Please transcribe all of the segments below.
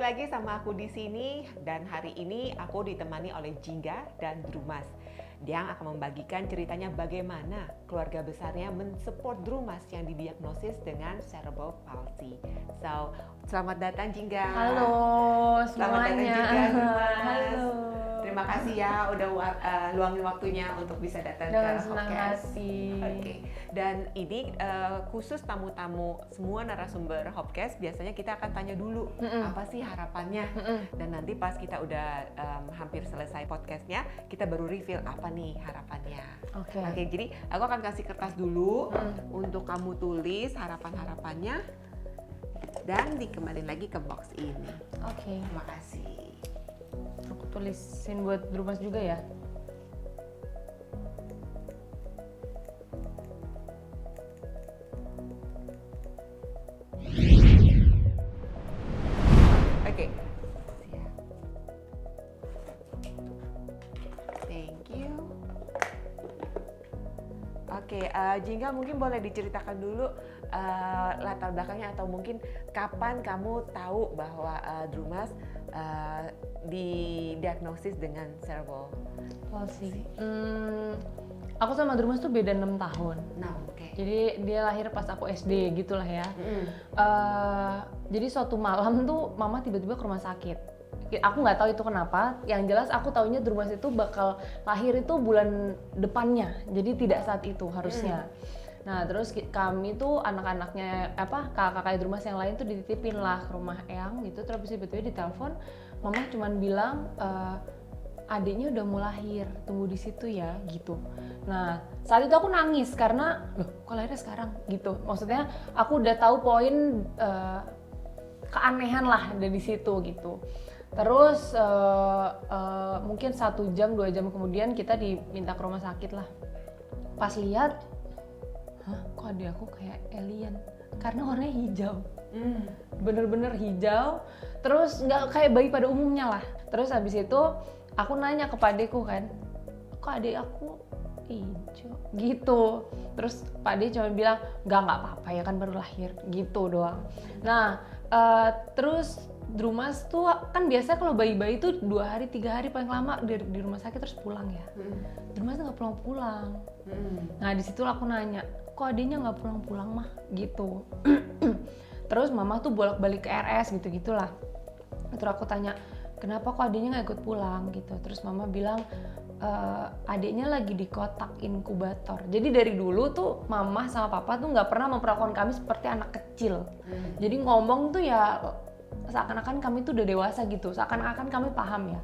lagi sama aku di sini dan hari ini aku ditemani oleh Jingga dan Drumas yang akan membagikan ceritanya bagaimana keluarga besarnya mensupport Drumas yang didiagnosis dengan cerebral palsy. So, selamat datang Jingga. Halo semuanya. Selamat datang juga Drumas. Halo. Terima kasih ya udah luangin waktunya untuk bisa datang Dengan ke senang Hopcast. hati. Oke. Dan ini khusus tamu-tamu semua narasumber Hopcast biasanya kita akan tanya dulu apa sih harapannya. Dan nanti pas kita udah hampir selesai podcastnya kita baru reveal apa nih harapannya. Oke. Jadi aku akan kasih kertas dulu untuk kamu tulis harapan-harapannya dan dikembaliin lagi ke box ini. Oke. Terima kasih. Aku tulisin buat Drumas juga ya. Oke. Siap. Thank you. Oke, Jingga mungkin boleh diceritakan dulu latar belakangnya atau mungkin kapan kamu tahu bahwa Drumas didiagnosis dengan cerebral Palsy. Aku sama Drumas tuh beda 6 tahun. Nah, oke. Jadi dia lahir pas aku SD gitulah ya. Jadi suatu malam tuh mama tiba-tiba ke rumah sakit. Aku nggak tahu itu kenapa. Yang jelas aku taunya Drumas itu bakal lahir itu bulan depannya. Jadi tidak saat itu harusnya. Nah terus kami tuh anak-anaknya kakak-kakak Drumas yang lain tuh dititipin lah ke rumah Eyang gitu. Terus tiba-tiba ditelepon, mama cuman bilang adiknya udah mau lahir, tunggu di situ ya gitu. Nah saat itu aku nangis karena loh kok lahirnya sekarang gitu. Maksudnya aku udah tahu poin keanehan lah dari situ gitu. Terus mungkin 1 jam 2 jam kemudian kita diminta ke rumah sakit lah. Pas lihat, kok adik aku kayak alien karena warnanya hijau. Bener-bener hijau. Terus nggak kayak bayi pada umumnya lah. Terus habis itu aku nanya ke padeku kan, kok adik aku hijau gitu. Terus Pade cuma bilang nggak apa-apa ya kan baru lahir gitu doang. Nah terus Drumas tuh kan biasanya kalau bayi-bayi tuh 2 hari 3 hari paling lama di rumah sakit terus pulang ya. Drumas nggak pulang-pulang. Nah disitulah aku nanya, kok adiknya nggak pulang-pulang mah gitu. Terus mama tuh bolak-balik ke RS gitu-gitulah. Terus aku tanya, kenapa kok adiknya nggak ikut pulang gitu. Terus mama bilang adiknya lagi di kotak inkubator. Jadi dari dulu tuh mama sama papa tuh nggak pernah memperlakukan kami seperti anak kecil. Jadi ngomong tuh ya seakan-akan kami tuh udah dewasa gitu, seakan-akan kami paham ya.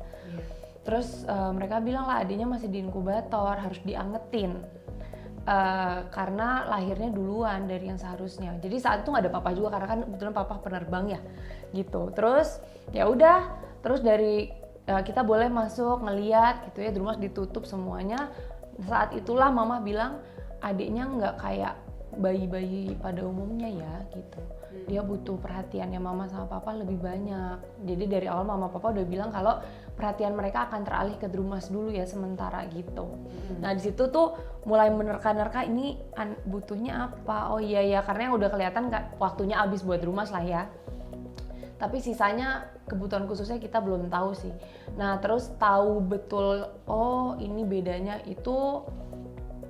Terus mereka bilang lah adiknya masih di inkubator, harus diangetin karena lahirnya duluan dari yang seharusnya. Jadi saat itu nggak ada papa juga karena kan kebetulan papa penerbang ya gitu. Terus ya udah, terus dari kita boleh masuk ngeliat gitu ya, Drumas ditutup semuanya. Saat itulah mama bilang adiknya nggak kayak bayi-bayi pada umumnya ya gitu. Dia butuh perhatiannya mama sama papa lebih banyak. Jadi dari awal mama papa udah bilang kalau perhatian mereka akan teralih ke Drumas dulu ya sementara gitu. Nah di situ tuh mulai menerka-nerka ini butuhnya apa. Oh iya ya, karena yang udah kelihatan waktunya habis buat Drumas lah ya. Tapi sisanya kebutuhan khususnya kita belum tahu sih. Nah terus tahu betul oh ini bedanya itu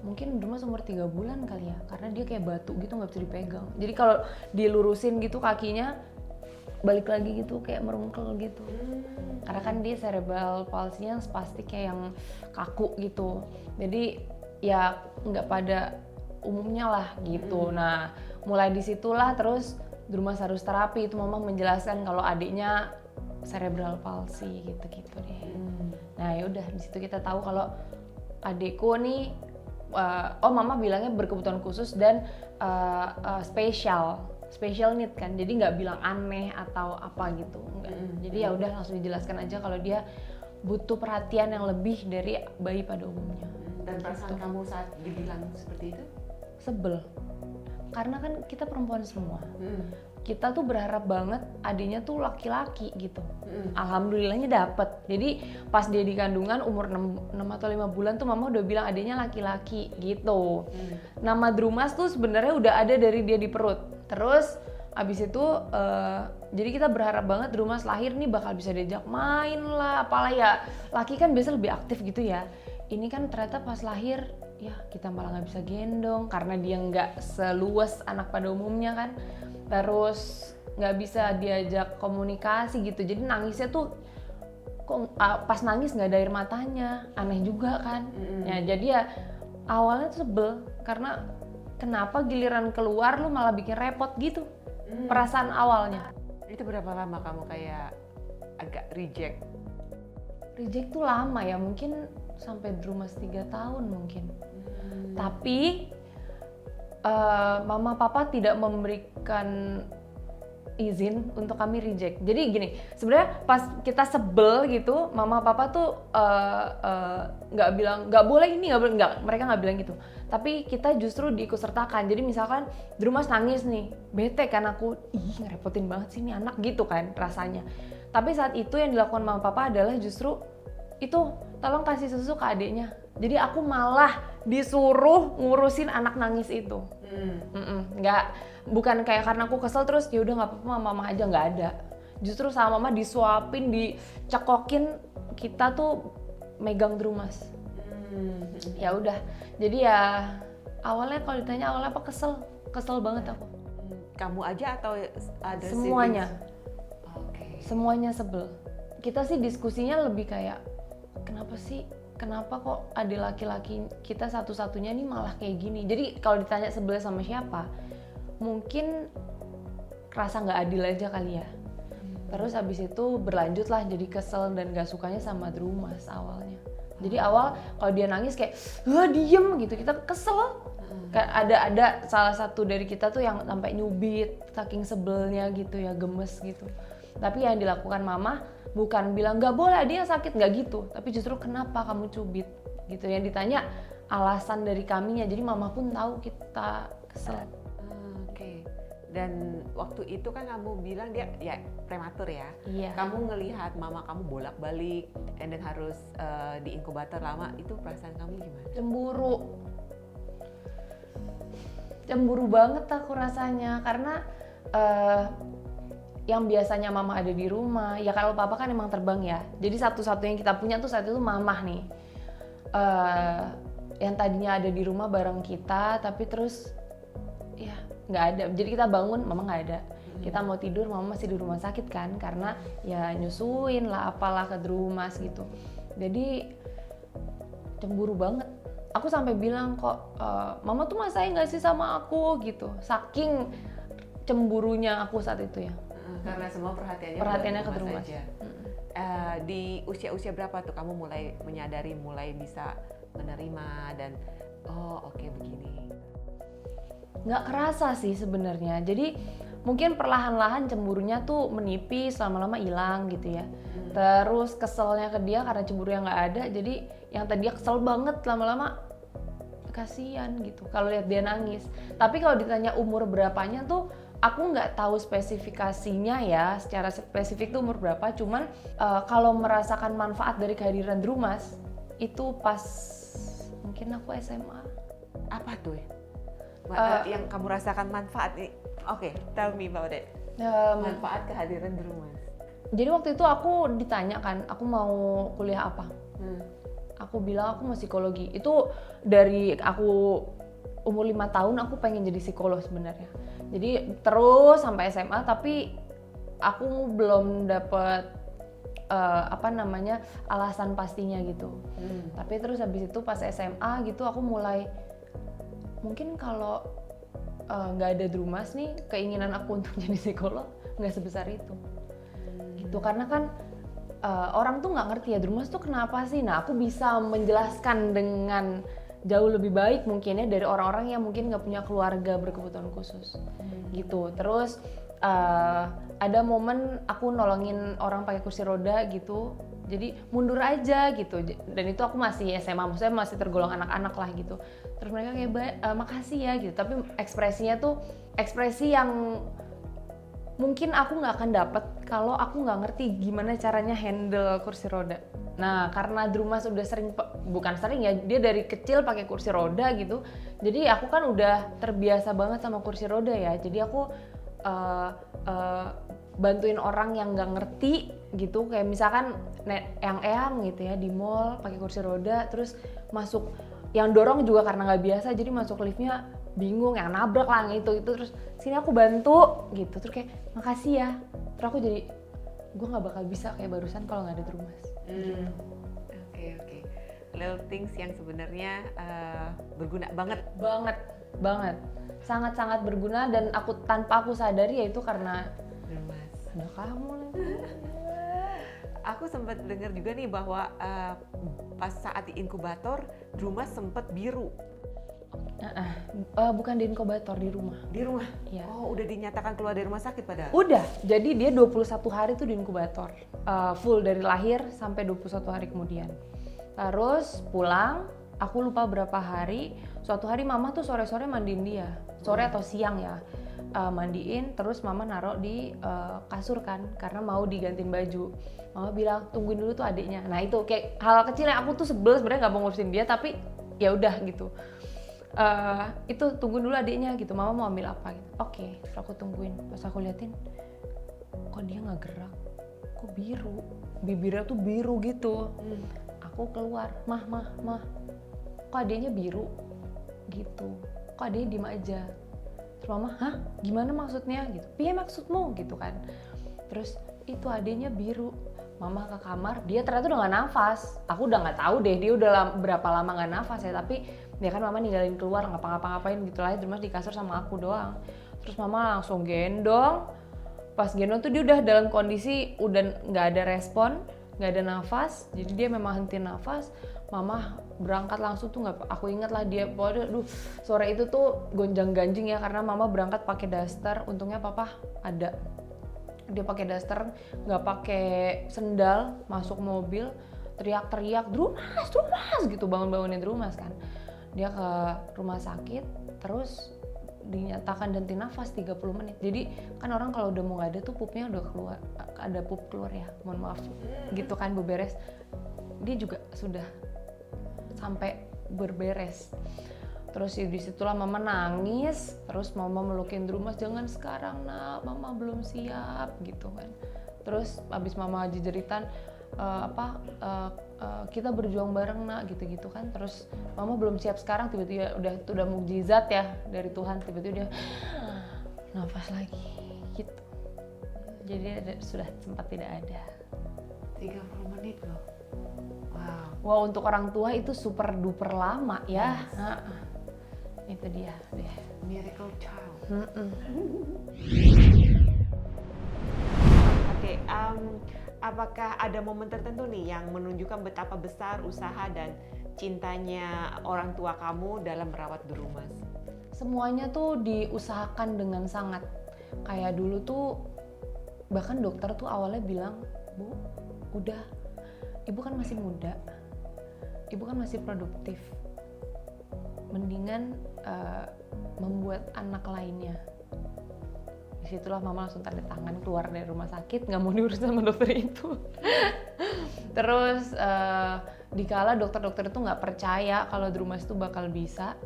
mungkin Drumas umur 3 bulan kali ya, karena dia kayak batu gitu nggak bisa dipegang. Jadi kalau dilurusin gitu kakinya balik lagi gitu kayak merungkel gitu. Karena kan dia cerebral palsy-nya spastik kayak yang kaku gitu. Jadi ya nggak pada umumnya lah gitu. Nah mulai disitulah terus Drumas harus terapi. Itu mama menjelaskan kalau adiknya cerebral palsy gitu-gitu deh. Nah ya udah di situ kita tahu kalau adikku nih mama bilangnya berkebutuhan khusus dan special need kan, jadi nggak bilang aneh atau apa gitu, enggak. Jadi ya udah langsung dijelaskan aja kalau dia butuh perhatian yang lebih dari bayi pada umumnya. Dan perasaan kamu saat dibilang seperti itu? Sebel, karena kan kita perempuan semua. Kita tuh berharap banget adiknya tuh laki-laki gitu. Alhamdulillahnya dapet. Jadi pas dia di kandungan umur 6 atau 5 bulan tuh mama udah bilang adiknya laki-laki gitu. Nama Drumas tuh sebenarnya udah ada dari dia di perut. Terus Abis itu jadi kita berharap banget Drumas lahir nih bakal bisa diajak main lah, apalah ya. Laki kan biasa lebih aktif gitu ya. Ini kan ternyata pas lahir ya kita malah nggak bisa gendong karena dia nggak seluas anak pada umumnya kan. Terus nggak bisa diajak komunikasi gitu. Jadi nangisnya tuh kok pas nangis nggak ada air matanya, aneh juga kan. Ya jadi ya awalnya tuh sebel karena kenapa giliran keluar lu malah bikin repot gitu. Perasaan awalnya. Itu berapa lama kamu kayak agak reject? Reject tuh lama ya, mungkin sampai Drumas 3 tahun mungkin. Tapi mama papa tidak memberikan izin untuk kami reject. Jadi gini, sebenarnya pas kita sebel gitu, mama papa tuh nggak bilang nggak boleh ini, nggak boleh, nggak, mereka nggak bilang gitu. Tapi kita justru diikutsertakan. Jadi misalkan Drumas nangis nih, bete kan aku, ih ngerepotin banget sih ini anak gitu kan rasanya. Tapi saat itu yang dilakukan mama papa adalah justru itu tolong kasih susu ke adiknya. Jadi aku malah disuruh ngurusin anak nangis itu. Nggak, bukan kayak karena aku kesel terus ya udah nggak apa-apa mama aja, nggak ada. Justru sama mama disuapin, dicekokin, kita tuh megang Drumas. Ya udah, jadi ya awalnya kalau ditanya awalnya apa, kesel banget aku. Kamu aja atau ada Semuanya. Oke. Semuanya sebel. Kita sih diskusinya lebih kayak kenapa kok ada laki-laki kita satu-satunya nih malah kayak gini. Jadi kalau ditanya sebel sama siapa, mungkin rasa nggak adil aja kali ya. Terus abis itu berlanjut lah jadi kesel dan gak sukanya sama Drumas awalnya. Jadi awal kalau dia nangis kayak diem gitu, kita kesel. Ada salah satu dari kita tuh yang sampai nyubit saking sebelnya gitu ya, gemes gitu. Tapi yang dilakukan mama bukan bilang nggak boleh dia sakit, nggak gitu, tapi justru kenapa kamu cubit gitu. Yang ditanya alasan dari kaminya, jadi mama pun tahu kita kesel. Oke. Dan waktu itu kan kamu bilang dia ya prematur ya. Iya. Kamu ngelihat mama kamu bolak-balik and then harus di inkubator lama, itu perasaan kamu gimana? Cemburu banget aku rasanya karena yang biasanya mama ada di rumah, ya kalau papa kan emang terbang ya. Jadi satu-satu yang kita punya tuh saat itu mama nih. Yang tadinya ada di rumah bareng kita, tapi terus ya nggak ada. Jadi kita bangun, mama nggak ada. Kita mau tidur, mama masih di rumah sakit kan, karena ya nyusuin lah, apalah ke Drumas gitu. Jadi cemburu banget. Aku sampai bilang kok, mama tuh masain nggak sih sama aku gitu. Saking cemburunya aku saat itu ya. Karena semua perhatiannya ke Drumas. Di usia-usia berapa tuh kamu mulai menyadari, mulai bisa menerima dan oke, begini? Nggak kerasa sih sebenarnya. Jadi mungkin perlahan-lahan cemburunya tuh menipis, lama-lama hilang gitu ya. Terus keselnya ke dia karena cemburu yang nggak ada. Jadi yang tadinya kesel banget lama-lama kasihan gitu kalau lihat dia nangis. Tapi kalau ditanya umur berapanya tuh aku nggak tahu spesifikasinya ya, secara spesifik tuh umur berapa. Cuman kalau merasakan manfaat dari kehadiran Drumas itu pas mungkin aku SMA. Apa tuh ya? Yang kamu rasakan manfaat nih? Oke, tell me about it. Manfaat kehadiran Drumas. Jadi waktu itu aku ditanya kan, aku mau kuliah apa? Aku bilang aku mau psikologi. Itu dari aku umur 5 tahun aku pengen jadi psikolog sebenarnya. Jadi terus sampai SMA, tapi aku belum dapet alasan pastinya gitu. Tapi terus habis itu pas SMA gitu aku mulai, mungkin kalau nggak ada Drumas nih, keinginan aku untuk jadi psikolog nggak sebesar itu. Gitu, karena kan orang tuh nggak ngerti ya Drumas tuh kenapa sih. Nah aku bisa menjelaskan dengan jauh lebih baik mungkin ya dari orang-orang yang mungkin nggak punya keluarga berkebutuhan khusus gitu. Terus ada momen aku nolongin orang pakai kursi roda gitu, jadi mundur aja gitu. Dan itu aku masih SMA, maksudnya masih tergolong anak-anak lah gitu. Terus mereka kayak makasih ya gitu, tapi ekspresinya tuh ekspresi yang mungkin aku nggak akan dapet kalau aku nggak ngerti gimana caranya handle kursi roda. Nah karena Drumas udah bukan sering ya, dia dari kecil pakai kursi roda gitu. Jadi aku kan udah terbiasa banget sama kursi roda ya. Jadi aku uh, uh, bantuin orang yang nggak ngerti gitu, kayak misalkan eyang gitu ya di mall pakai kursi roda, terus masuk yang dorong juga karena nggak biasa, jadi masuk liftnya bingung, yang nabrak lah itu terus sini aku bantu gitu, terus kayak makasih ya, terus aku jadi gue nggak bakal bisa kayak barusan kalau nggak ada Drumas. Oke. Little things yang sebenarnya berguna banget, sangat berguna, dan tanpa aku sadari ya itu karena Drumas. ada kamu. Aku sempat dengar juga nih bahwa pas saat di inkubator Drumas sempat biru. Bukan di inkubator, di rumah. Di rumah? Iya. Oh, udah dinyatakan keluar dari rumah sakit padahal? Udah, jadi dia 21 hari tuh di inkubator, full dari lahir sampai 21 hari kemudian. Terus pulang, aku lupa berapa hari, suatu hari mama tuh sore-sore mandiin dia, sore atau siang ya, mandiin, terus mama naruh di kasur kan, karena mau digantiin baju. Mama bilang tungguin dulu tuh adiknya. Nah itu kayak hal kecil yang aku tuh sebel sebenarnya, nggak mau ngurusin dia, tapi ya udah gitu. Itu tungguin dulu adiknya gitu, mama mau ambil apa gitu. Oke, terus aku tungguin, pas aku liatin kok dia nggak gerak, kok biru, bibirnya tuh biru gitu. Aku keluar, mah, kok adiknya biru gitu, kok adiknya diem aja. Terus mama, hah gimana maksudnya gitu, piye maksudmu gitu kan. Terus itu adiknya biru. Mama ke kamar, dia ternyata udah gak nafas. Aku udah gak tahu deh dia udah berapa lama gak nafas ya, tapi dia kan mama ninggalin keluar ngapa-ngapain gitu lah, cuma di kasur sama aku doang. Terus mama langsung gendong. Pas gendong tuh dia udah dalam kondisi udah gak ada respon, gak ada nafas, jadi dia memang henti nafas. Mama berangkat langsung tuh, nggak, aku ingat lah dia, aduh sore itu tuh gonjang-ganjing ya, karena mama berangkat pakai daster, untungnya papa ada. Dia pakai daster, nggak pakai sendal, masuk mobil, teriak-teriak, Drumas gitu, bangun-bangunin Drumas kan. Dia ke rumah sakit, terus dinyatakan henti nafas 30 menit. Jadi kan orang kalau udah mau nggak ada tuh pupnya udah keluar, ada pup keluar ya, mohon maaf gitu kan, beberes. Dia juga sudah sampai berberes. Terus disitulah mama nangis, terus mama melukin Drumas, jangan sekarang nak, mama belum siap gitu kan. Terus abis mama jeritan, kita berjuang bareng nak gitu-gitu kan. Terus mama belum siap sekarang, tiba-tiba udah mukjizat ya dari Tuhan, tiba-tiba dia nafas lagi gitu. Jadi sudah sempat tidak ada. 30 menit loh. Wow, untuk orang tua itu super duper lama ya. Yes. Itu dia deh. Miracle child. Oke, apakah ada momen tertentu nih yang menunjukkan betapa besar usaha dan cintanya orang tua kamu dalam merawat Drumas? Semuanya tuh diusahakan dengan sangat. Kayak dulu tuh bahkan dokter tuh awalnya bilang, Bu, udah, ibu kan masih muda, ibu kan masih produktif, mendingan membuat anak lainnya. Disitulah mama langsung tanda tangan keluar dari rumah sakit, nggak mau diurus sama dokter itu. Terus dikala dokter-dokter itu nggak percaya kalau Drumas itu bakal bisa,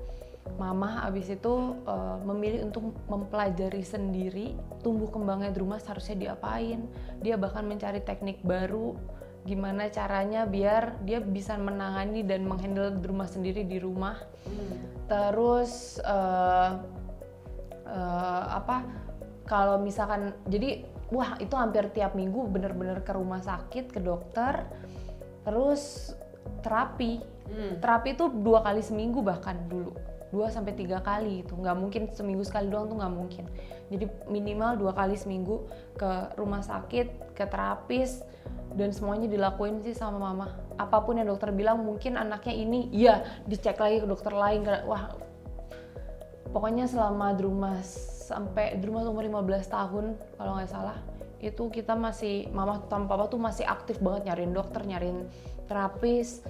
mama abis itu memilih untuk mempelajari sendiri tumbuh kembangnya Drumas harusnya diapain. Dia bahkan mencari teknik baru, gimana caranya biar dia bisa menangani dan menghandle Drumas sendiri di rumah. Terus kalau misalkan, jadi wah itu hampir tiap minggu bener-bener ke rumah sakit, ke dokter, terus terapi. Terapi itu 2 kali seminggu bahkan dulu, 2-3 kali itu, nggak mungkin seminggu sekali doang tuh nggak mungkin. Jadi minimal 2 kali seminggu ke rumah sakit, ke terapis, dan semuanya dilakuin sih sama mama. Apapun yang dokter bilang, mungkin anaknya ini, iya dicek lagi ke dokter lain. Wah, pokoknya selama Drumas, sampai Drumas umur 15 tahun kalau nggak salah, itu kita masih, mama sama papa tuh masih aktif banget nyariin dokter, nyariin terapis,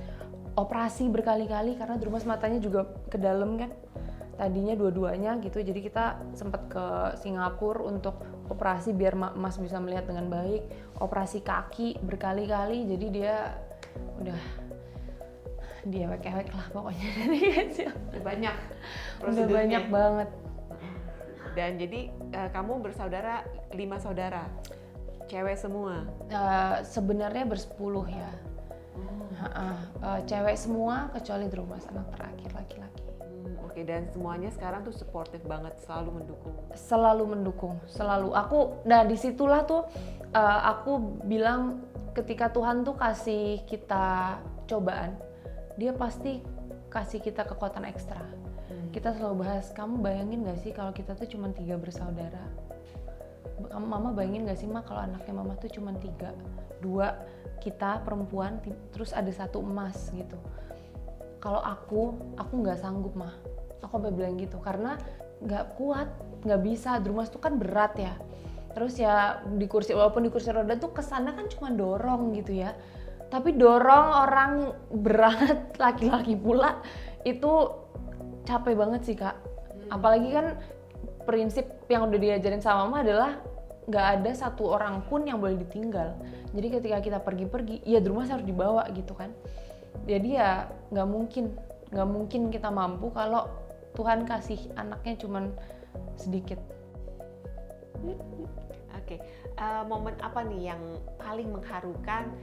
operasi berkali-kali karena Drumas matanya juga ke dalam kan. Tadinya dua-duanya gitu, jadi kita sempat ke Singapura untuk operasi biar Mas bisa melihat dengan baik. Operasi kaki berkali-kali, jadi dia udah diewek-ewek lah pokoknya dari kecil. Banyak Udah banyak banget. Dan jadi kamu bersaudara 5 saudara, cewek semua. Sebenarnya bersepuluh ya. Cewek semua kecuali Drumas anak terakhir laki-laki. Oke, dan semuanya sekarang tuh supportive banget, selalu mendukung. Selalu mendukung, selalu. Nah disitulah tuh aku bilang ketika Tuhan tuh kasih kita cobaan, Dia pasti kasih kita kekuatan ekstra. Kita selalu bahas, kamu bayangin gak sih kalau kita tuh cuma 3 bersaudara? Mama bayangin gak sih Ma kalau anaknya Mama tuh cuma 3, 2 kita perempuan, terus ada 1 emas gitu. Kalau aku nggak sanggup Mah. Aku sampai bilang gitu karena nggak kuat, nggak bisa. Drumas tuh kan berat ya. Terus ya walaupun di kursi roda tuh kesana kan cuma dorong gitu ya. Tapi dorong orang berat laki-laki pula itu capek banget sih Kak. Apalagi kan prinsip yang udah diajarin sama Mama adalah nggak ada 1 orang pun yang boleh ditinggal. Jadi ketika kita pergi-pergi, ya Drumas harus dibawa gitu kan. Jadi ya nggak mungkin kita mampu kalau Tuhan kasih anaknya cuman sedikit. Oke, momen apa nih yang paling mengharukan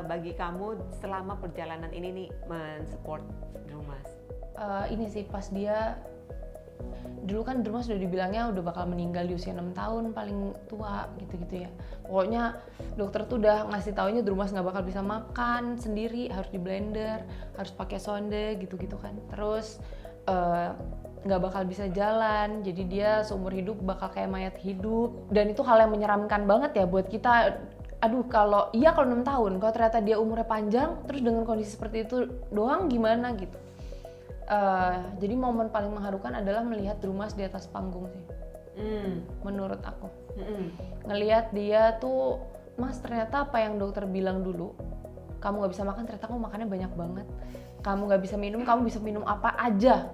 bagi kamu selama perjalanan ini nih mensupport Drumas? Ini sih pas dia dulu kan Drumas udah dibilangnya udah bakal meninggal di usia 6 tahun paling tua gitu-gitu ya. Pokoknya dokter tuh udah ngasih taunya Drumas nggak bakal bisa makan sendiri, harus di blender, harus pakai sonde gitu-gitu kan. Terus nggak bakal bisa jalan, jadi dia seumur hidup bakal kayak mayat hidup. Dan itu hal yang menyeramkan banget ya buat kita. Aduh, kalau 6 tahun, kalau ternyata dia umurnya panjang, terus dengan kondisi seperti itu doang gimana gitu. Jadi momen paling mengharukan adalah melihat Drumas di atas panggung sih. Menurut aku. Ngelihat dia tuh, Mas ternyata apa yang dokter bilang dulu, kamu nggak bisa makan, ternyata kamu makannya banyak banget. Kamu nggak bisa minum, kamu bisa minum apa aja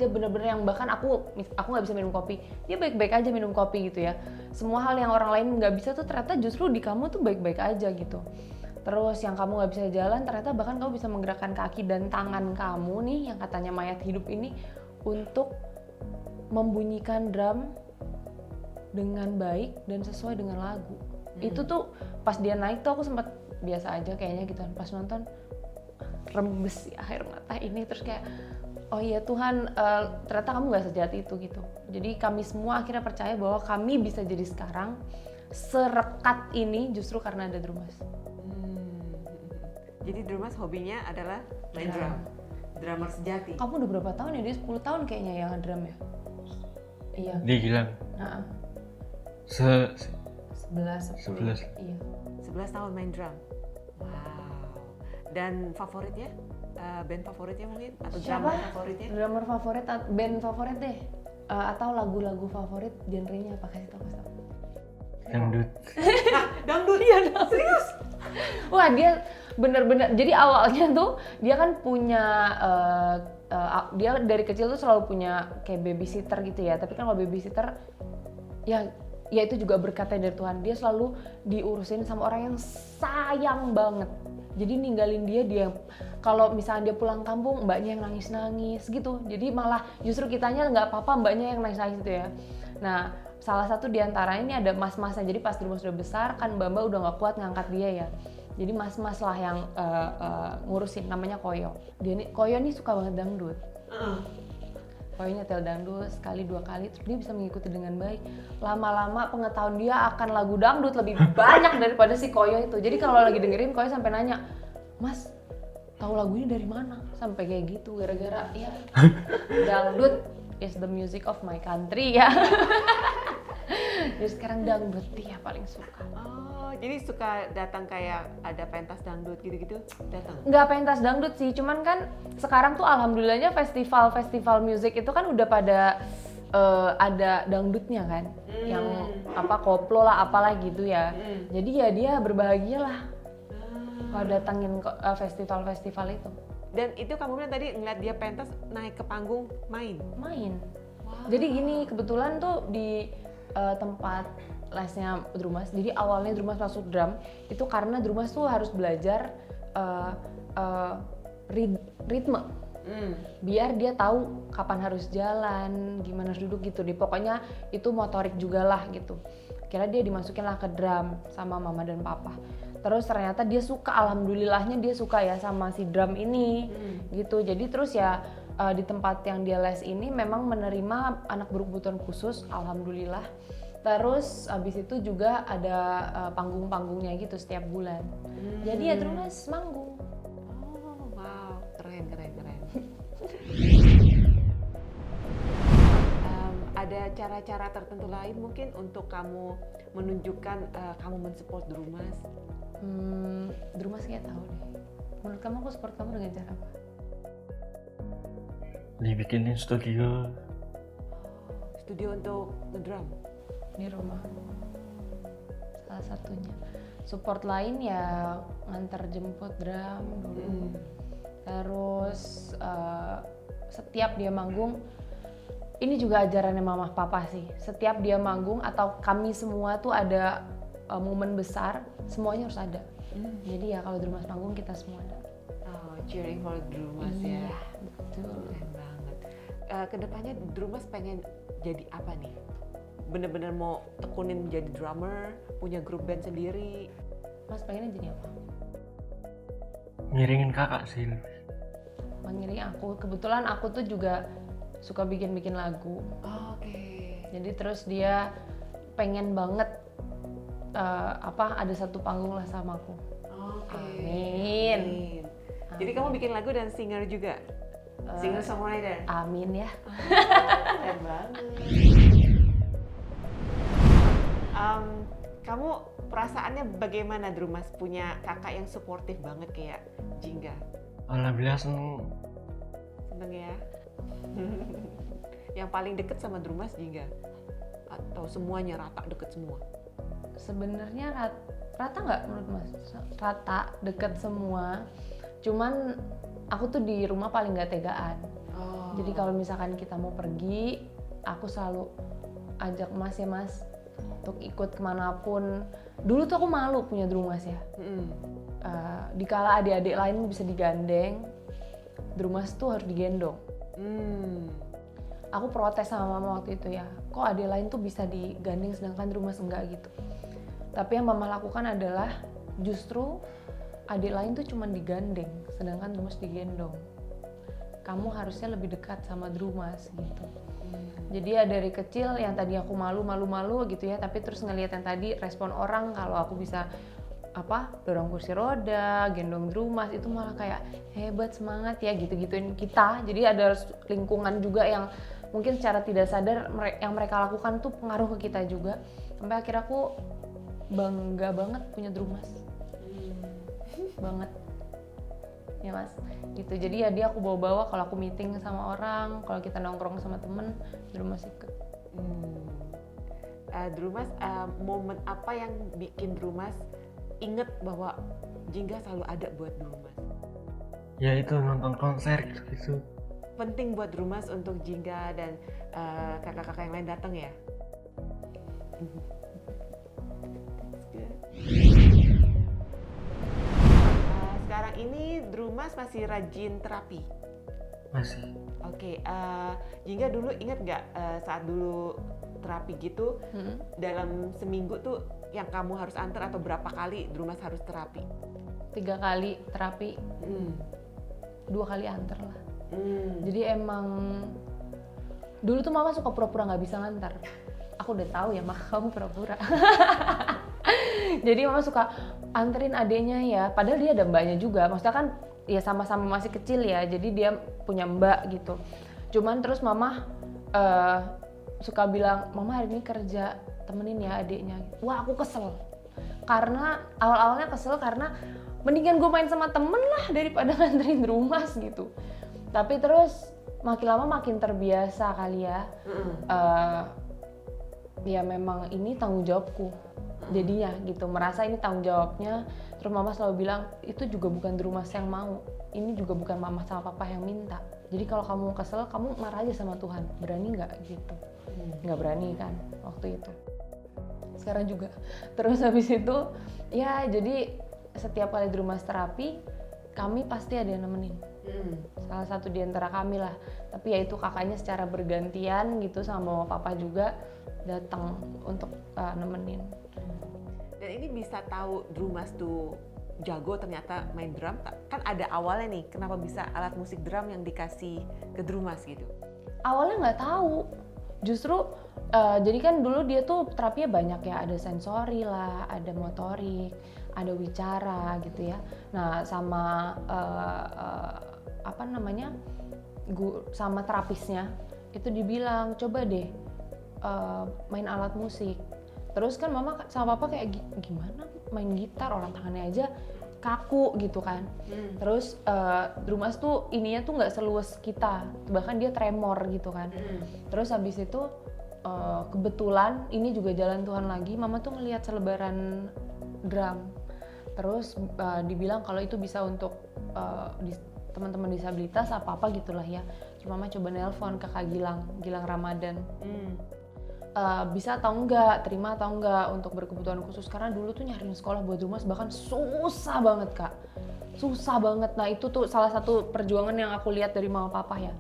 bener-bener yang bahkan aku nggak bisa minum kopi, dia baik-baik aja minum kopi gitu ya. Semua hal yang orang lain nggak bisa tuh ternyata justru di kamu tuh baik-baik aja gitu. Terus yang kamu nggak bisa jalan, ternyata bahkan kamu bisa menggerakkan kaki dan tangan kamu nih yang katanya mayat hidup ini untuk membunyikan drum dengan baik dan sesuai dengan lagu. Itu tuh pas dia naik tuh aku sempat biasa aja kayaknya gitu. Pas nonton rembes air mata ini, terus kayak oh iya Tuhan, ternyata kamu nggak sejahat itu gitu. Jadi kami semua akhirnya percaya bahwa kami bisa jadi sekarang serekat ini justru karena ada Drumas. Jadi Drumas hobinya adalah main drum, drummer sejati. Kamu udah berapa tahun ya? Dia 10 tahun kayaknya ya drum ya? Iya. Dia bilang. 11. Iya. 11 tahun main drum. Wow. Dan favoritnya? Band favoritnya mungkin? Atau drummer favoritnya? Drummer favorit, band favorit deh. Atau lagu-lagu favorit, genrenya apa? Kasih tau. Dangdut. Dangdut? Iya, serius? Wah, dia bener-bener, jadi awalnya tuh dia kan punya dia dari kecil tuh selalu punya kayak babysitter gitu ya. Tapi kan kalau babysitter ya itu juga berkatnya dari Tuhan. Dia selalu diurusin sama orang yang sayang banget. Jadi ninggalin dia kalau misalnya dia pulang kampung, mbaknya yang nangis-nangis gitu. Jadi malah justru kitanya nggak apa-apa, mbaknya yang nangis-nangis gitu ya. Nah, salah satu diantara ini ada mas-masnya. Jadi pas Drumas udah besar kan mbak-mbak udah nggak kuat ngangkat dia ya. Jadi mas-mas lah yang ngurusin, namanya Koyo. Koyo nih suka banget dangdut. Koyo nyetel dangdut sekali 2 kali, terus dia bisa mengikuti dengan baik. Lama-lama pengetahuan dia akan lagu dangdut lebih banyak daripada si Koyo itu. Jadi kalau lagi dengerin, Koyo sampai nanya, Mas, tahu lagu ini dari mana? Sampai kayak gitu, gara-gara ya dangdut is the music of my country ya. Jadi sekarang dangdut dia paling suka. Oh, jadi suka datang kayak ada pentas dangdut gitu-gitu datang? Nggak pentas dangdut sih, cuman kan sekarang tuh alhamdulillahnya festival musik itu kan udah pada ada dangdutnya kan, yang apa koplo lah apalah gitu ya. Jadi ya dia berbahagia lah kalau datangin festival-festival itu. Dan itu kamu bilang tadi ngeliat dia pentas naik ke panggung main? Wow. Jadi gini, kebetulan tuh di tempat lesnya Drumas. Jadi awalnya Drumas masuk drum itu karena Drumas tuh harus belajar ritme. biar dia tahu kapan harus jalan, gimana harus duduk gitu deh. Pokoknya itu motorik juga lah gitu. Kira dia dimasukin lah ke drum sama mama dan papa. Terus ternyata dia suka, alhamdulillahnya dia suka ya sama si drum ini gitu. Jadi terus ya di tempat yang dia les ini memang menerima anak berkebutuhan khusus, alhamdulillah. Terus abis itu juga ada panggung-panggungnya gitu setiap bulan. Jadi ya Drumas manggung. Oh, wow, keren. Ada cara-cara tertentu lain mungkin untuk kamu menunjukkan kamu mensupport Drumas? Drumas kayak tahu deh. Menurut kamu aku support kamu dengan cara apa? Dibikinin studio. Studio untuk ngedrum? Di rumah. Salah satunya. Support lain ya nganter jemput drum dulu. Terus setiap dia manggung, ini juga ajarannya mama papa sih. Setiap dia manggung atau kami semua tuh ada momen besar, semuanya harus ada. Jadi ya kalau Drumas manggung kita semua ada. Oh, cheering for Drumas ya. Iya, betul. Keren banget. Kedepannya Drumas pengen jadi apa nih? Bener-bener mau tekunin jadi drummer, punya grup band sendiri? Mas pengennya jadi apa? Ngiringin kakak sih. Mengiring aku. Kebetulan aku tuh juga suka bikin lagu. Oh, oke. Jadi terus dia pengen banget ada satu panggung lah sama aku. Oke. Amin. Jadi kamu bikin lagu dan singer juga? Singer songwriter? Amin ya. Keren banget. Kamu perasaannya bagaimana Drumas punya kakak yang suportif banget kayak Jingga? Alhamdulillah seneng. Seneng ya? Yang paling deket sama Drumas Jingga? Atau semuanya rata deket semua? Sebenarnya rata nggak menurut Mas? Rata, deket semua. Cuman aku tuh di rumah paling nggak tegaan. Oh. Jadi kalau misalkan kita mau pergi, aku selalu ajak Mas ya Mas untuk ikut kemanapun. Dulu tuh aku malu punya Drumas ya. Dikala adik-adik lain bisa digandeng, Drumas tuh harus digendong. Aku protes sama mama waktu itu ya, kok adik lain tuh bisa digandeng sedangkan Drumas enggak gitu. Tapi yang mama lakukan adalah justru adik lain tuh cuma digandeng sedangkan Drumas digendong. Kamu harusnya lebih dekat sama Drumas gitu. Jadi ya dari kecil yang tadi aku malu gitu ya, tapi terus ngelihat yang tadi respon orang kalau aku bisa dorong kursi roda, gendong Drumas, itu malah kayak hebat, semangat ya, gitu-gituin kita. Jadi ada lingkungan juga yang mungkin secara tidak sadar yang mereka lakukan tuh pengaruh ke kita juga. Sampai akhirnya aku bangga banget punya Drumas. Banget. Ya Mas, gitu. Jadi ya dia aku bawa-bawa kalau aku meeting sama orang, kalau kita nongkrong sama temen, Drumas ikut. Drumas, momen apa yang bikin Drumas inget bahwa Jingga selalu ada buat Drumas? Ya itu nonton konser gitu. Penting buat Drumas untuk Jingga dan kakak-kakak yang lain datang ya? Sekarang ini Drumas masih rajin terapi? Masih. Oke, Jingga dulu inget nggak saat dulu terapi gitu, dalam seminggu tuh yang kamu harus antar atau berapa kali Drumas harus terapi? 3 kali terapi, 2 kali antar lah. Jadi emang dulu tuh mama suka pura-pura nggak bisa ngantar. Aku udah tahu ya, kamu pura-pura. Jadi mama suka anterin adeknya ya, padahal dia ada mbaknya juga. Maksudnya kan ya sama-sama masih kecil ya, jadi dia punya mbak gitu. Cuman terus mama suka bilang, mama hari ini kerja, temenin ya adeknya. Wah, aku kesel. Karena awal-awalnya kesel karena mendingan gue main sama temen lah daripada nganterin Drumas gitu. Tapi terus makin lama makin terbiasa kali ya. Ya memang ini tanggung jawabku jadinya gitu, merasa ini tanggung jawabnya. Terus mama selalu bilang, itu juga bukan Drumas yang mau, ini juga bukan mama sama papa yang minta. Jadi kalau kamu kesel, kamu marah aja sama Tuhan, berani nggak gitu? Nggak berani kan waktu itu, sekarang juga. Terus habis itu ya jadi setiap kali Drumas terapi, kami pasti ada yang nemenin. Salah satu di antara kami lah, tapi ya itu kakaknya secara bergantian gitu sama mama papa juga datang untuk nemenin. Dan ini bisa tahu Drumas tuh jago ternyata main drum, kan ada awalnya nih, kenapa bisa alat musik drum yang dikasih ke Drumas gitu? Awalnya nggak tahu, justru jadi kan dulu dia tuh terapinya banyak ya, ada sensori lah, ada motorik, ada wicara gitu ya. Nah sama apa namanya, sama terapisnya itu dibilang coba deh main alat musik. Terus kan mama sama papa kayak gimana main gitar, orang tangannya aja kaku gitu kan. Terus Drumas tuh ininya tuh nggak seluas kita, bahkan dia tremor gitu kan. Terus habis itu kebetulan ini juga jalan Tuhan lagi, mama tuh ngelihat selebaran drum. Terus dibilang kalau itu bisa untuk teman-teman disabilitas apa gitulah ya. Terus mama coba nelpon ke Kak Gilang Ramadan. Bisa atau enggak, terima atau enggak untuk berkebutuhan khusus, karena dulu tuh nyariin sekolah buat Drumas bahkan susah banget Kak, susah banget. Nah itu tuh salah satu perjuangan yang aku lihat dari mama papa ya,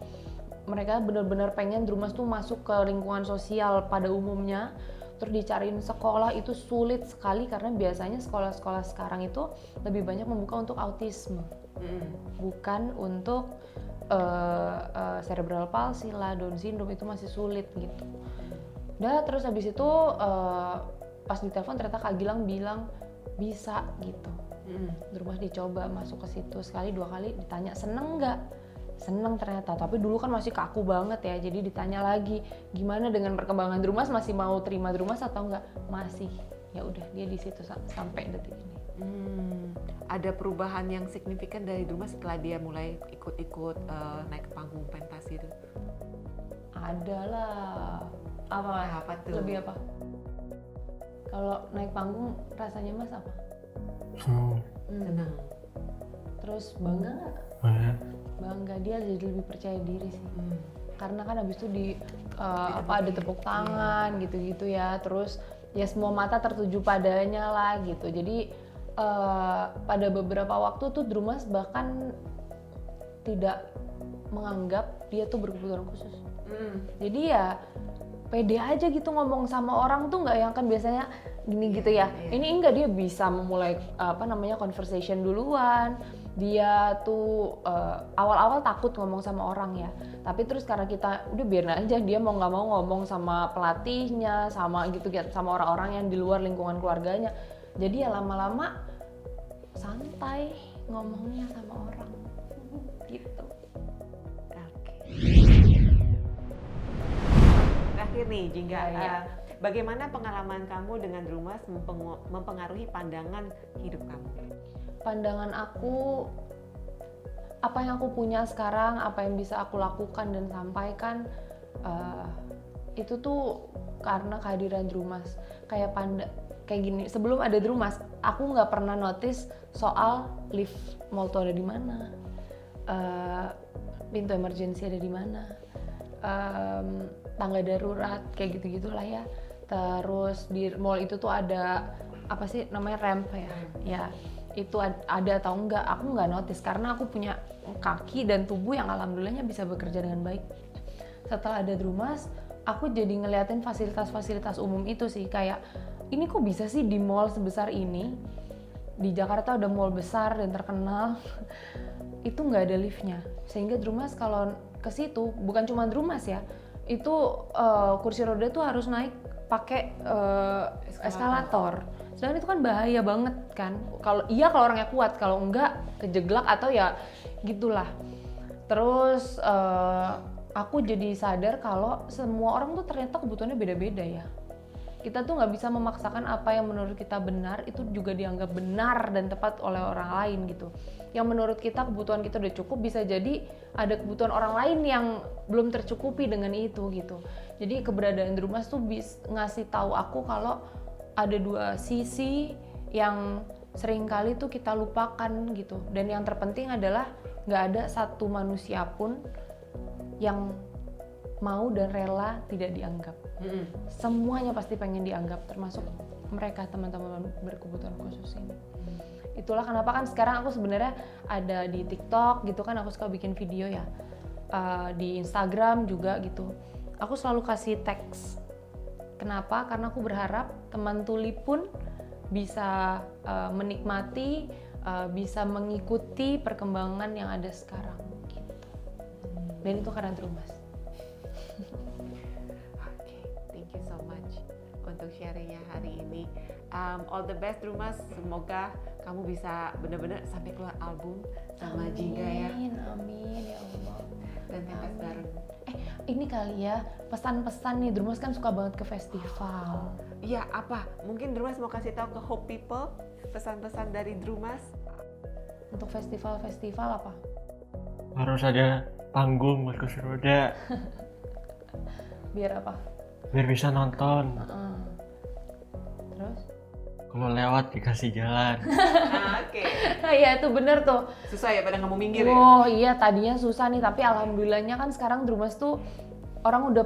mereka benar-benar pengen Drumas tuh masuk ke lingkungan sosial pada umumnya. Terus dicariin sekolah itu sulit sekali karena biasanya sekolah-sekolah sekarang itu lebih banyak membuka untuk autisme, bukan untuk cerebral palsy lah, Down syndrome, itu masih sulit gitu. Udah, terus habis itu pas ditelepon ternyata Kak Gilang bilang bisa gitu. Drumas dicoba masuk ke situ sekali 2 kali, ditanya seneng nggak? Seneng ternyata, tapi dulu kan masih kaku banget ya, jadi ditanya lagi gimana dengan perkembangan Drumas, masih mau terima Drumas atau enggak? Masih. Ya udah, dia di situ sampai detik ini. Ada perubahan yang signifikan dari Drumas setelah dia mulai ikut-ikut naik ke panggung pentas itu? Ada lah. Apa tuh? Lebih apa? Kalau naik panggung rasanya Mas apa? Senang. Terus bangga nggak? Bangga, dia jadi lebih percaya diri sih. Karena kan habis itu ada tepuk tangan gitu-gitu ya. Terus ya semua mata tertuju padanya lah gitu. Jadi pada beberapa waktu tuh Drumas bahkan tidak menganggap dia tuh berkebutuhan khusus. Jadi ya pede aja gitu ngomong sama orang tuh, nggak yang kan biasanya gini gitu ya. Ini enggak, dia bisa memulai conversation duluan. Dia tuh awal-awal takut ngomong sama orang ya, tapi terus karena kita udah biarin aja, dia mau nggak mau ngomong sama pelatihnya, sama gitu sama orang-orang yang di luar lingkungan keluarganya. Jadi ya lama-lama santai ngomongnya sama orang gitu. Terakhir nih Jingga, bagaimana pengalaman kamu dengan Drumas mempengaruhi pandangan hidup kamu? Pandangan aku, apa yang aku punya sekarang, apa yang bisa aku lakukan dan sampaikan, itu tuh karena kehadiran Drumas. Kayak gini, sebelum ada Drumas, aku nggak pernah notice soal lift mall tuh ada di mana, pintu emergency ada di mana, tangga darurat kayak gitu-gitulah ya. Terus di mall itu tuh ada apa sih namanya, ramp ya. Ya itu ada atau enggak, aku nggak notice karena aku punya kaki dan tubuh yang alhamdulillahnya bisa bekerja dengan baik. Setelah ada Drumas, aku jadi ngeliatin fasilitas-fasilitas umum itu sih, kayak ini kok bisa sih di mall sebesar ini, di Jakarta ada mall besar dan terkenal, itu nggak ada liftnya. Sehingga Drumas kalau ke situ, bukan cuma Drumas ya, itu kursi roda tuh harus naik pakai eskalator. Sedangkan itu kan bahaya banget kan. Kalau orangnya kuat, kalau enggak kejeglak atau ya gitulah. Terus aku jadi sadar kalau semua orang tuh ternyata kebutuhannya beda-beda ya. Kita tuh nggak bisa memaksakan apa yang menurut kita benar itu juga dianggap benar dan tepat oleh orang lain gitu. Yang menurut kita kebutuhan kita udah cukup, bisa jadi ada kebutuhan orang lain yang belum tercukupi dengan itu gitu. Jadi keberadaan Drumas tuh ngasih tahu aku kalau ada dua sisi yang seringkali tuh kita lupakan gitu. Dan yang terpenting adalah nggak ada satu manusia pun yang mau dan rela tidak dianggap. Semuanya pasti pengen dianggap, termasuk mereka teman-teman berkebutuhan khusus ini. Itulah kenapa kan sekarang aku sebenarnya ada di TikTok gitu kan, aku suka bikin video ya. Di Instagram juga gitu. Aku selalu kasih teks. Kenapa? Karena aku berharap teman tuli pun bisa menikmati, bisa mengikuti perkembangan yang ada sekarang gitu. Dan itu karena Drumas. Oke, thank you so much untuk sharingnya hari ini. All the best Drumas, semoga kamu bisa benar-benar sampai keluar album sama Jingga ya. Amin ya Allah. Dan pentas bareng. Ini kali ya, pesan-pesan nih, Drumas kan suka banget ke festival. Iya, apa? Mungkin Drumas mau kasih tahu ke Hope People pesan-pesan dari Drumas. Untuk festival-festival apa? Harus ada panggung buat kursi roda Biar apa? biar bisa nonton. Terus? Kalau lewat dikasih jalan. Oke. Iya itu bener tuh. Susah ya pada nggak mau minggir ya? Oh iya tadinya susah nih, tapi alhamdulillahnya kan sekarang Drumas tuh orang udah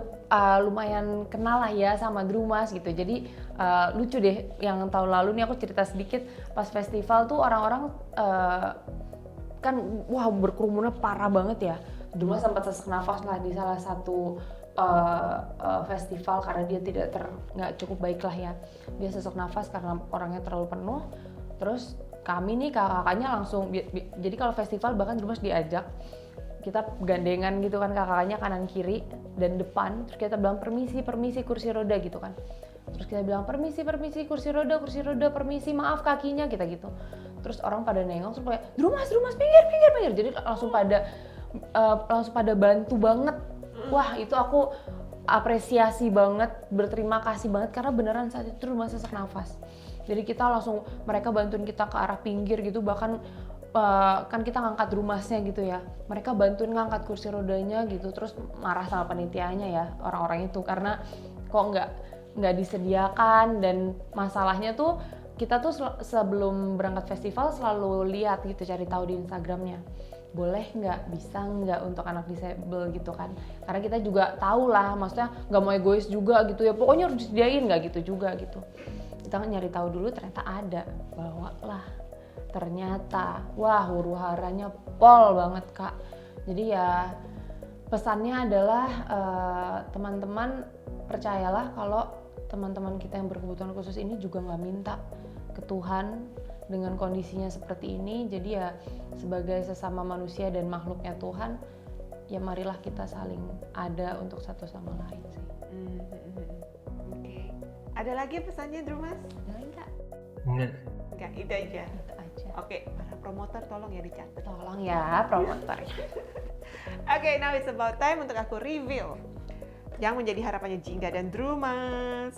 lumayan kenal lah ya sama Drumas gitu. Jadi lucu deh, yang tahun lalu nih aku cerita sedikit, pas festival tuh orang-orang kan wah berkerumunnya parah banget ya. Drumas sempat sesak nafas lah di salah satu festival karena dia nggak cukup baik lah ya. Dia sesak nafas karena orangnya terlalu penuh. Terus kami nih kakaknya langsung, jadi kalau festival bahkan Drumas diajak, kita gandengan gitu kan, kakaknya kanan kiri dan depan, terus kita bilang permisi kursi roda gitu kan, terus kita bilang permisi kursi roda permisi maaf kakinya, kita gitu. Terus orang pada nengok terus kayak Drumas pinggir, jadi langsung pada bantu banget. Wah itu aku apresiasi banget, berterima kasih banget karena beneran saat itu Drumas sesak nafas. Jadi kita langsung, mereka bantuin kita ke arah pinggir gitu, bahkan kan kita ngangkat Drumasnya gitu ya, mereka bantuin ngangkat kursi rodanya gitu. Terus marah sama panitianya ya orang-orang itu karena kok nggak disediakan. Dan masalahnya tuh kita tuh sebelum berangkat festival selalu lihat gitu, cari tahu di Instagramnya, boleh nggak, bisa nggak untuk anak disable gitu kan, karena kita juga tahu lah, maksudnya nggak mau egois juga gitu ya, pokoknya harus disediain, nggak gitu juga gitu. Kita nyari tahu dulu, ternyata ada, bawalah. Ternyata wah huru-haranya pol banget Kak. Jadi ya pesannya adalah teman-teman percayalah kalau teman-teman kita yang berkebutuhan khusus ini juga nggak minta ke Tuhan dengan kondisinya seperti ini. Jadi ya sebagai sesama manusia dan makhluknya Tuhan, ya marilah kita saling ada untuk satu sama lain sih. Oke. Ada lagi pesannya Drumas? Enggak. Enggak, itu aja. Itu aja. Oke, para promotor tolong ya dicatat. Tolong ya promotor. Oke, now it's about time untuk aku reveal yang menjadi harapannya Jingga dan Drumas.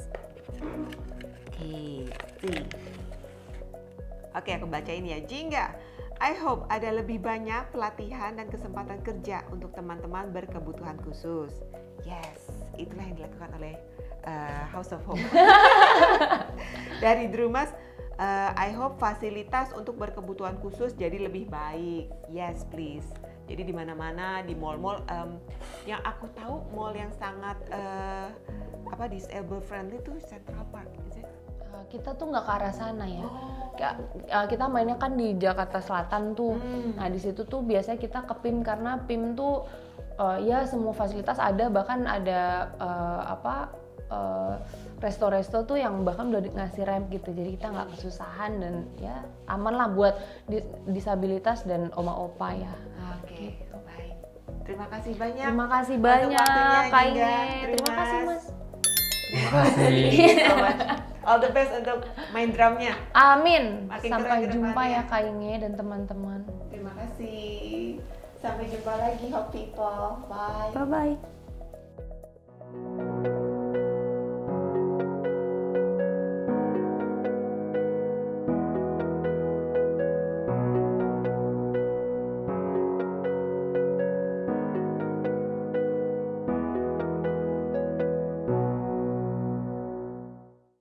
Oke, aku bacain ya. Jingga, I hope ada lebih banyak pelatihan dan kesempatan kerja untuk teman-teman berkebutuhan khusus. Yes, itulah yang dilakukan oleh House of Hope. Dari Drumas, I hope fasilitas untuk berkebutuhan khusus jadi lebih baik. Yes, please. Jadi di mana-mana, di mall-mall, yang aku tahu mall yang sangat disable friendly tuh Central Park, is it? Kita tuh nggak ke arah sana ya. Kita mainnya kan di Jakarta Selatan tuh. Nah di situ tuh biasanya kita ke PIM, karena PIM tuh ya semua fasilitas ada, bahkan ada resto-resto tuh yang bahkan udah ngasih ramp gitu, jadi kita nggak kesusahan dan ya aman lah buat disabilitas dan oma-opa ya. Oke, baik. Terima kasih banyak. Terima kasih untuk banyak waktunya, Kak Jingga. Inge. Terima kasih Mas. Terima kasih. So much. All the best untuk main drumnya. Amin. Makin Sampai keren ke jumpa depannya. ya Kak Inge dan teman-teman. Terima kasih. Sampai jumpa lagi, Hope People. Bye. Bye bye.